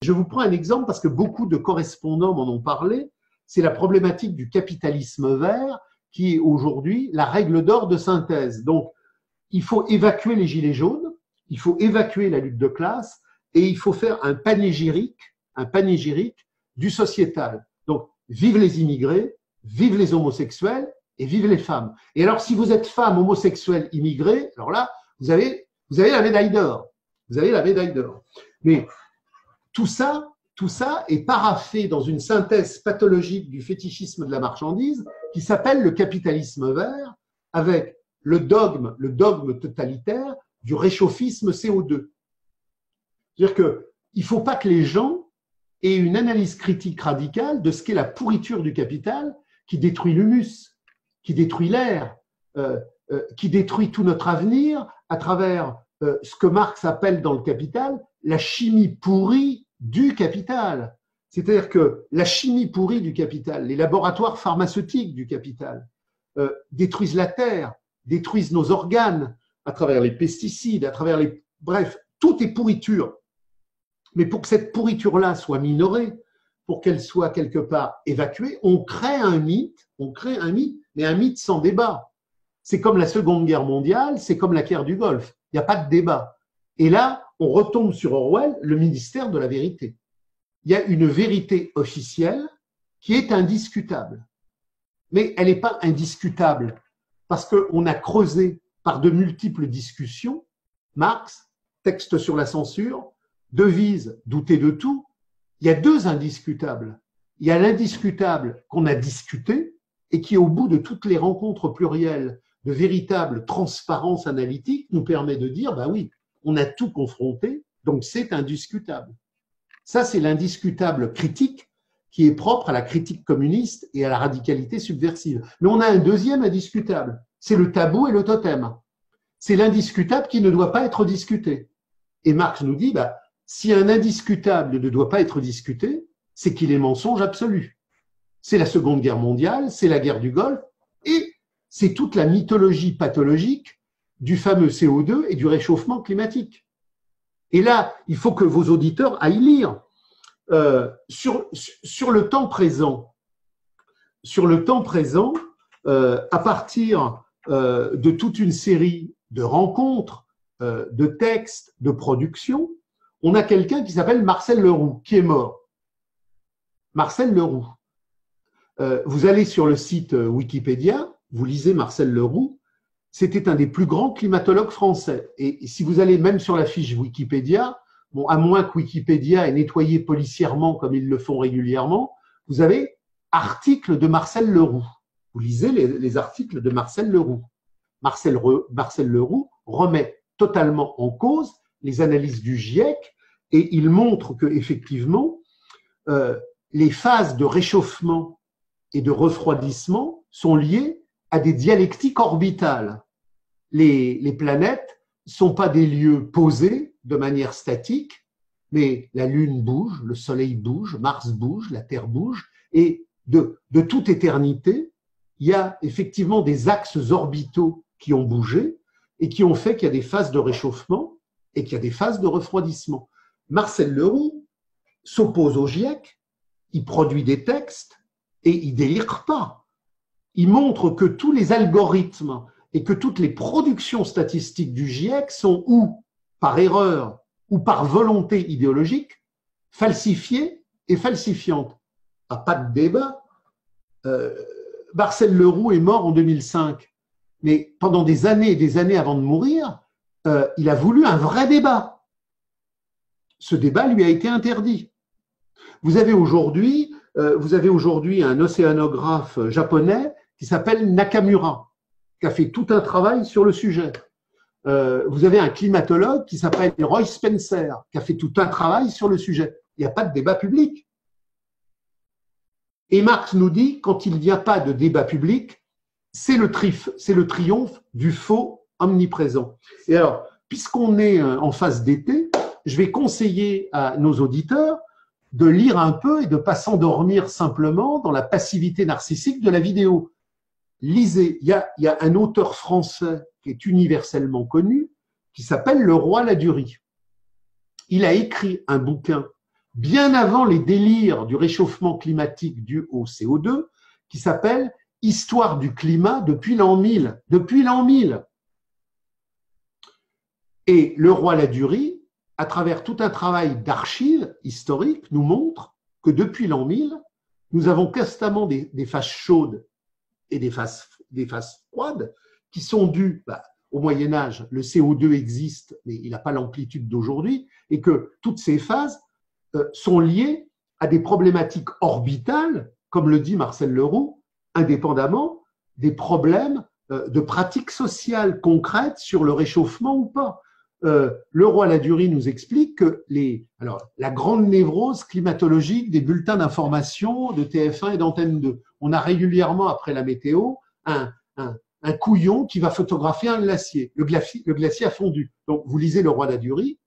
Je vous prends un exemple parce que beaucoup de correspondants m'en ont parlé. C'est la problématique du capitalisme vert qui est aujourd'hui la règle d'or de synthèse. Donc, il faut évacuer les gilets jaunes, il faut évacuer la lutte de classe et il faut faire un panégyrique du sociétal. Donc, vive les immigrés, vive les homosexuels et vive les femmes. Et alors, si vous êtes femme, homosexuelle, immigrée, alors là, vous avez la médaille d'or. Vous avez la médaille d'or. Mais tout ça est paraphé dans une synthèse pathologique du fétichisme de la marchandise qui s'appelle le capitalisme vert, avec le dogme totalitaire du réchauffisme CO2. C'est-à-dire qu'il ne faut pas que les gens aient une analyse critique radicale de ce qu'est la pourriture du capital qui détruit l'humus, qui détruit l'air, qui détruit tout notre avenir à travers ce que Marx appelle dans le Capital la chimie pourrie du capital. C'est-à-dire que la chimie pourrie du capital, les laboratoires pharmaceutiques du capital, détruisent la terre, détruisent nos organes à travers les pesticides, à travers les… Bref, tout est pourriture. Mais pour que cette pourriture-là soit minorée, pour qu'elle soit quelque part évacuée, on crée un mythe, mais un mythe sans débat. C'est comme la Seconde Guerre mondiale, c'est comme la guerre du Golfe. Il n'y a pas de débat. Et là, on retombe sur Orwell, le ministère de la vérité. Il y a une vérité officielle qui est indiscutable. Mais elle n'est pas indiscutable parce qu'on a creusé par de multiples discussions, Marx, texte sur la censure, devise, douter de tout. Il y a deux indiscutables. Il y a l'indiscutable qu'on a discuté et qui, au bout de toutes les rencontres plurielles de véritable transparence analytique, nous permet de dire, bah oui, on a tout confronté, donc c'est indiscutable. Ça, c'est l'indiscutable critique qui est propre à la critique communiste et à la radicalité subversive. Mais on a un deuxième indiscutable, c'est le tabou et le totem. C'est l'indiscutable qui ne doit pas être discuté. Et Marx nous dit, bah, si un indiscutable ne doit pas être discuté, c'est qu'il est mensonge absolu. C'est la Seconde Guerre mondiale, c'est la guerre du Golfe, et c'est toute la mythologie pathologique du fameux CO2 et du réchauffement climatique. Et là, il faut que vos auditeurs aillent lire. Sur le temps présent, à partir de toute une série de rencontres, de textes, de productions, on a quelqu'un qui s'appelle Marcel Leroux, qui est mort. Marcel Leroux. Vous allez sur le site Wikipédia, vous lisez Marcel Leroux, c'était un des plus grands climatologues français. Et si vous allez même sur la fiche Wikipédia, bon, à moins que Wikipédia ait nettoyé policièrement comme ils le font régulièrement, vous avez articles de Marcel Leroux. Vous lisez les articles de Marcel Leroux. Marcel Leroux remet totalement en cause les analyses du GIEC et il montre que effectivement les phases de réchauffement et de refroidissement sont liées à des dialectiques orbitales. Les planètes ne sont pas des lieux posés de manière statique, mais la Lune bouge, le Soleil bouge, Mars bouge, la Terre bouge, et de toute éternité, il y a effectivement des axes orbitaux qui ont bougé et qui ont fait qu'il y a des phases de réchauffement et qu'il y a des phases de refroidissement. Marcel Leroux s'oppose au GIEC, il produit des textes et il délire pas. Il montre que tous les algorithmes et que toutes les productions statistiques du GIEC sont ou par erreur ou par volonté idéologique falsifiées et falsifiantes. Ah, pas de débat. Marcel Leroux est mort en 2005, mais pendant des années et des années avant de mourir, il a voulu un vrai débat. Ce débat lui a été interdit. Vous avez aujourd'hui un océanographe japonais qui s'appelle Nakamura, qui a fait tout un travail sur le sujet. Vous avez un climatologue qui s'appelle Roy Spencer, qui a fait tout un travail sur le sujet. Il n'y a pas de débat public. Et Marx nous dit, quand il n'y a pas de débat public, c'est le triomphe du faux omniprésent. Et alors, puisqu'on est en phase d'été, je vais conseiller à nos auditeurs de lire un peu et de ne pas s'endormir simplement dans la passivité narcissique de la vidéo. Lisez, il y a un auteur français qui est universellement connu, qui s'appelle Leroy Ladurie. Il a écrit un bouquin bien avant les délires du réchauffement climatique dû au CO2, qui s'appelle « Histoire du climat depuis l'an 1000 ». Depuis l'an 1000. Et le roi Ladurie, à travers tout un travail d'archives historiques, nous montre que depuis l'an 1000, nous avons constamment des phases chaudes et des phases froides qui sont dues au Moyen-Âge. Le CO2 existe, mais il n'a pas l'amplitude d'aujourd'hui, et que toutes ces phases sont liées à des problématiques orbitales, comme le dit Marcel Leroux, indépendamment des problèmes de pratiques sociales concrètes sur le réchauffement ou pas. Le roi Ladurie nous explique que la grande névrose climatologique des bulletins d'information de TF1 et d'Antenne 2. On a régulièrement, après la météo, un couillon qui va photographier un glacier. Le glacier a fondu. Donc, vous lisez le roi Ladurie,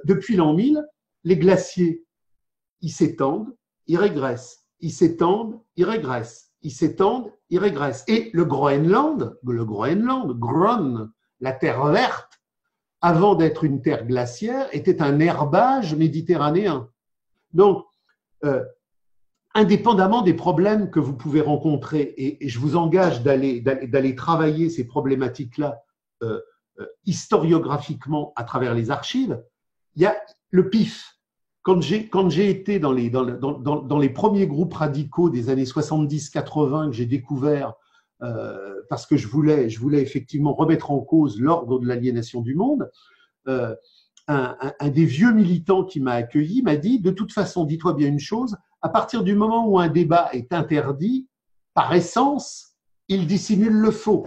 depuis l'an 1000, les glaciers, ils s'étendent, ils régressent. Ils s'étendent, ils régressent. Ils s'étendent, ils régressent. Et le Groenland, Gron, la terre verte, avant d'être une terre glaciaire, était un herbage méditerranéen. Donc, indépendamment des problèmes que vous pouvez rencontrer, et je vous engage d'aller travailler ces problématiques-là historiographiquement à travers les archives, il y a le PIF. Quand j'ai été dans les premiers groupes radicaux des années 70-80 que j'ai découvert, parce que je voulais effectivement remettre en cause l'ordre de l'aliénation du monde, un des vieux militants qui m'a accueilli m'a dit, de toute façon, dis-toi bien une chose, à partir du moment où un débat est interdit, par essence, il dissimule le faux.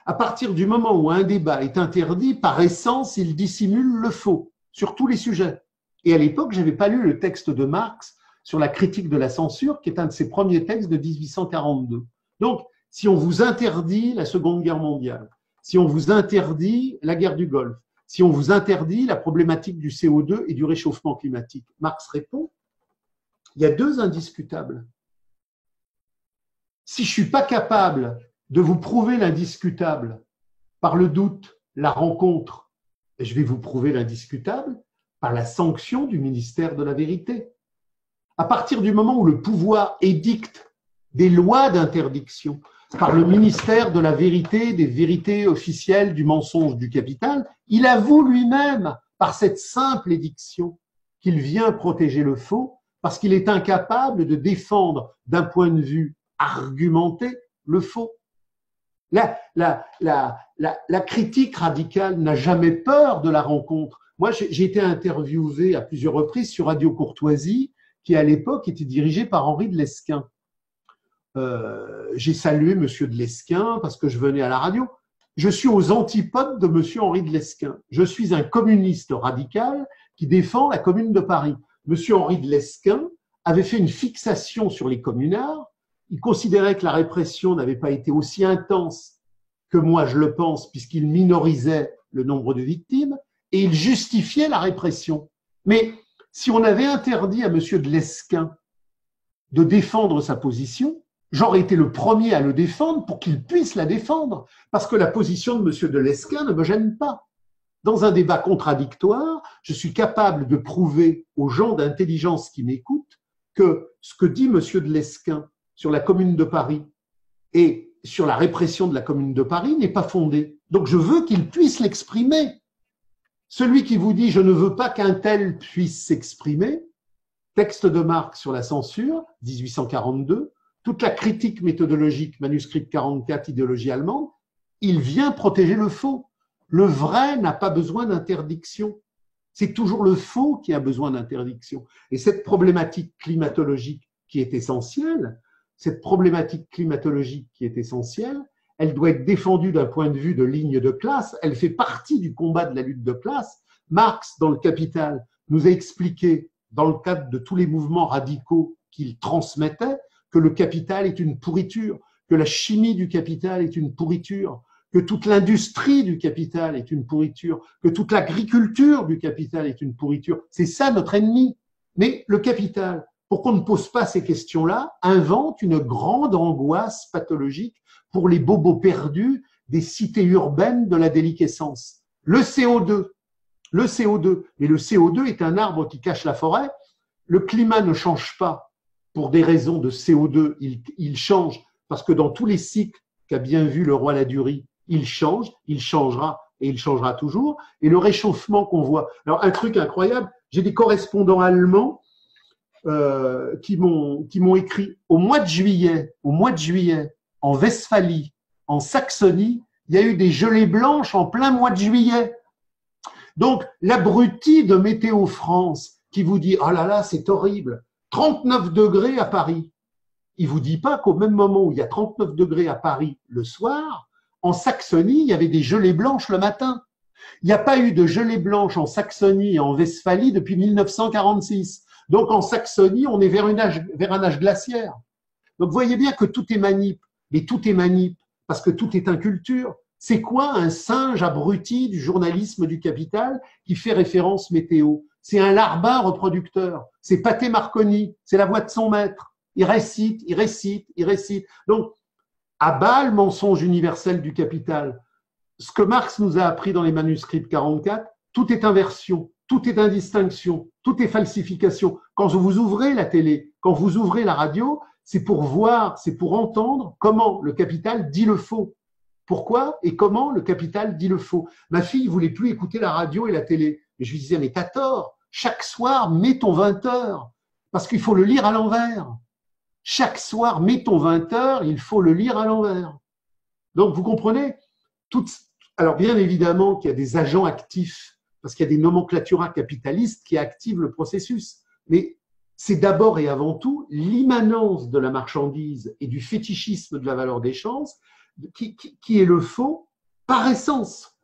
À partir du moment où un débat est interdit, par essence, il dissimule le faux, sur tous les sujets. Et à l'époque, je n'avais pas lu le texte de Marx sur la critique de la censure, qui est un de ses premiers textes de 1842. Donc, si on vous interdit la Seconde Guerre mondiale, si on vous interdit la guerre du Golfe, si on vous interdit la problématique du CO2 et du réchauffement climatique, Marx répond, il y a deux indiscutables. Si je ne suis pas capable de vous prouver l'indiscutable par le doute, la rencontre, je vais vous prouver l'indiscutable par la sanction du ministère de la Vérité. À partir du moment où le pouvoir édicte des lois d'interdiction par le ministère de la Vérité, des vérités officielles du mensonge du capital, il avoue lui-même, par cette simple édiction, qu'il vient protéger le faux, parce qu'il est incapable de défendre d'un point de vue argumenté le faux. La critique radicale n'a jamais peur de la rencontre. Moi, j'ai été interviewé à plusieurs reprises sur Radio Courtoisie, qui à l'époque était dirigée par Henri de Lesquen. J'ai salué Monsieur de Lesquen parce que je venais à la radio. Je suis aux antipodes de Monsieur Henri de Lesquen. Je suis un communiste radical qui défend la Commune de Paris. Monsieur Henri de Lesquen avait fait une fixation sur les communards. Il considérait que la répression n'avait pas été aussi intense que moi je le pense, puisqu'il minorisait le nombre de victimes, et il justifiait la répression. Mais si on avait interdit à Monsieur de Lesquen de défendre sa position, j'aurais été le premier à le défendre pour qu'il puisse la défendre, parce que la position de Monsieur de Lesquen ne me gêne pas. Dans un débat contradictoire, je suis capable de prouver aux gens d'intelligence qui m'écoutent que ce que dit Monsieur de Lesquen sur la Commune de Paris et sur la répression de la Commune de Paris n'est pas fondé. Donc je veux qu'il puisse l'exprimer. Celui qui vous dit « je ne veux pas qu'un tel puisse s'exprimer », texte de Marx sur la censure, 1842, toute la critique méthodologique, manuscrit 44, idéologie allemande, il vient protéger le faux. Le vrai n'a pas besoin d'interdiction. C'est toujours le faux qui a besoin d'interdiction. Et cette problématique climatologique qui est essentielle, elle doit être défendue d'un point de vue de ligne de classe. Elle fait partie du combat de la lutte de classe. Marx, dans le Capital, nous a expliqué, dans le cadre de tous les mouvements radicaux qu'il transmettait, que le capital est une pourriture, que la chimie du capital est une pourriture, que toute l'industrie du capital est une pourriture, que toute l'agriculture du capital est une pourriture. C'est ça notre ennemi. Mais le capital, pour qu'on ne pose pas ces questions-là, invente une grande angoisse pathologique pour les bobos perdus des cités urbaines de la déliquescence. Le CO2. Mais le CO2 est un arbre qui cache la forêt. le climat ne change pas pour des raisons de CO2, il change parce que dans tous les cycles qu'a bien vu le roi Ladurie, il change, il changera et il changera toujours. Et le réchauffement qu'on voit. Alors, un truc incroyable, j'ai des correspondants allemands qui m'ont écrit au mois de juillet, en Westphalie, en Saxonie, il y a eu des gelées blanches en plein mois de juillet. Donc, l'abruti de Météo France qui vous dit « Oh là là, c'est horrible, 39 degrés à Paris », il vous dit pas qu'au même moment où il y a 39 degrés à Paris le soir, en Saxonie, il y avait des gelées blanches le matin. Il n'y a pas eu de gelée blanche en Saxonie et en Westphalie depuis 1946. Donc, en Saxonie, on est vers un âge glaciaire. Donc, vous voyez bien que tout est manip, mais tout est manip parce que tout est inculture. C'est quoi un singe abruti du journalisme du capital qui fait référence météo? C'est un larbin reproducteur. C'est Pathé Marconi. C'est la voix de son maître. Il récite, il récite, il récite. Donc, à bas le mensonge universel du capital. Ce que Marx nous a appris dans les manuscrits de 44, tout est inversion, tout est indistinction, tout est falsification. Quand vous ouvrez la télé, quand vous ouvrez la radio, c'est pour voir, c'est pour entendre comment le capital dit le faux. Pourquoi et comment le capital dit le faux. Ma fille voulait plus écouter la radio et la télé. Et je lui disais, mais t'as tort. Chaque soir, mets ton 20h. Parce qu'il faut le lire à l'envers. Chaque soir, mets ton 20h, il faut le lire à l'envers. Donc, vous comprenez? Alors, bien évidemment qu'il y a des agents actifs, parce qu'il y a des nomenclaturas capitalistes qui activent le processus. Mais c'est d'abord et avant tout l'immanence de la marchandise et du fétichisme de la valeur d'échange qui est le faux par essence.